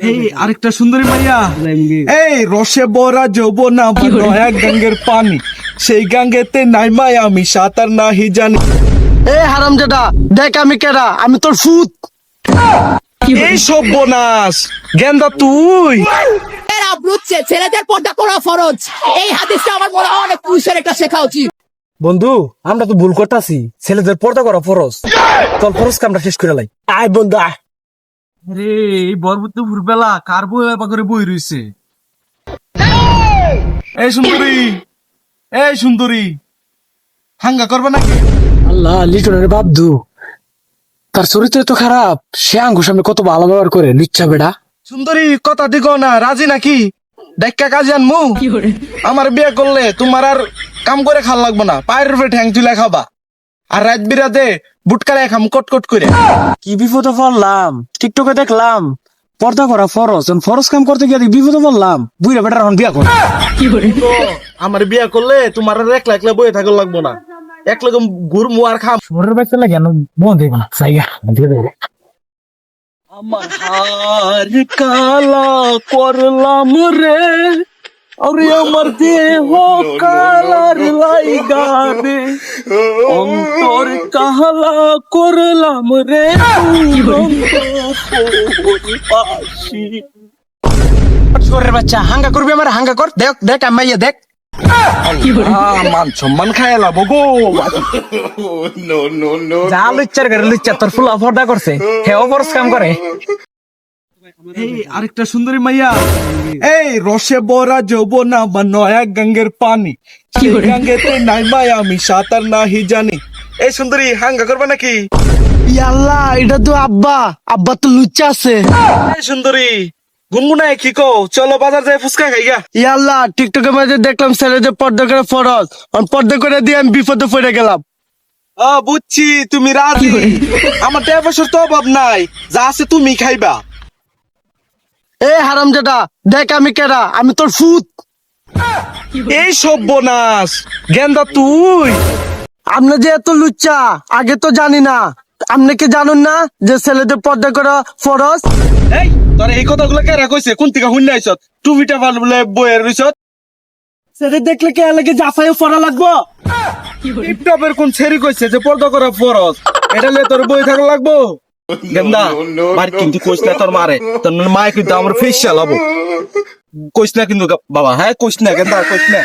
এই আরেকটা সুন্দরী মাইয়া, এই রসে ভরা যৌবনা এক গাঙ্গের পানি, সেই গাঙ্গেতে নাইমাই আমি সাঁতার নাহি জানি। এই হারামজাদা, দেখ আমি কেডা, আমি তোর ফুত। এই সর্বনাশ গেন্দা তুই। এরা বুঝছে ছেলেদের পর্দা করা ফরজ। এই হাদিসটা আমার মনে হয় অনেক পুরুষের এটা শেখা উচিত। বন্ধু আমরা তো ভুল করতাছি, ছেলেদের পর্দা করা ফরজ। চল ফরজ কামটা শেষ করে লাই। আয় বন্ধু আয়। রে এই বরবুদ্ধ ভোরবেলা কার বই এবার করে বই রইছে। এই সুন্দরী, এই সুন্দরী, হাঙ্গা করবে নাকি? আল্লাহ লিটনের বাবদু, তার চরিত্র তো খারাপ, সে আঙ্গুর সামনে কত ভালো ব্যবহার করে, লুচ্চা বেড়া। সুন্দরী কথা দিগো না, রাজি নাকি? ডাক্কা কাজে আনমু। আমার বিয়ে করলে তোমার আর কাম করে খাওয়া লাগবে না, পায়ের উপরে ঠ্যাং তুলে খাবা, আর রাত বিরাতে বুটকালে খাম কটকট করে। কি বিপদে পড়লাম, টিকটকে দেখলাম পর্দা করা ফরজ, ফরজ কাম করতে গিয়ে বিপদে পড়লাম, বুইরা বেটার এখন বিয়া করে। তো আমার বিয়ে করলে তোমার আর একলা একলা বয়ে থাকা লাগবো না, একরকম ঘুরমু আর খাম। শহরের বাইতে লাগে বন্ধ দেব না জায়গা। আমার হার কালা করলাম রে, আরে আমার দেহ কালার লাইগা রে, অন্তর কালা করলাম রে, শহরের বাচ্চা হাঙ্গা করবি, আমার হাঙ্গা কর। দেখ দেখ আমাইয়া দেখ। মান সম্মান খায় লাভ গো। যা লুচ্চার করে লুচ্চা, তোর ফুলা পর্দা করছে, হেও ফরজ কাম করে। এই আরেকটা সুন্দরী মাইয়া, এই রসে ভরা যৌবনা এক গাঙ্গের পানি, সেই গাঙ্গেতে নাইমাই আমি সাঁতার নাহি জানি। এই সুন্দরী হাঙ্গা করবে নাকি? ইয়াল্লা, এটা তো আব্বা, আব্বা তো লুচ্চা আছে। এই সুন্দরী গুনগুনায় কি কো, চলো বাজার যাই ফুচকা খাইয়া। ইয়াল্লা, টিকটকের মাঝে দেখলাম ছেলেদের পর্দা করে ফরজ, পর্দা করে দিয়ে আমি বিপদে পড়ে গেলাম। বুঝছি তুমি রাজি। আমার টাকা পয়সার তো অভাব নাই, যা আছে তুমি খাইবা। এই হারামজাদা, দেখ আমি কেডা, আমি তোর ফুত। এই সর্বনাশ গেন্দা তুই। আপনি যে এত লুচ্চা, আগে তো জানি না। আপনি কি জানুন না যে ছেলেদের পর্দা করা ফরজ? এই তোর এই কথাগুলো কেরা কইছে, কোন থেকে শুনে আইছত? টুপিটা ভাল বলে বইয়ের রইছত। ছেলে দেখলে কে লাগে জাফাইও পড়া লাগবো? টিপটপের কোন ছেড়ি কইছে যে পর্দা করা ফরজ? এটা লিয়ে তোর বই থাকা লাগবো? গেন্দা মার কিন্তু কইস না, তোর মারে তোর মায় কিন্তু আমার ফেস চালাবো। কইস না কিন্তু বাবা, হ্যাঁ কইস না গেন্দা, কইস না।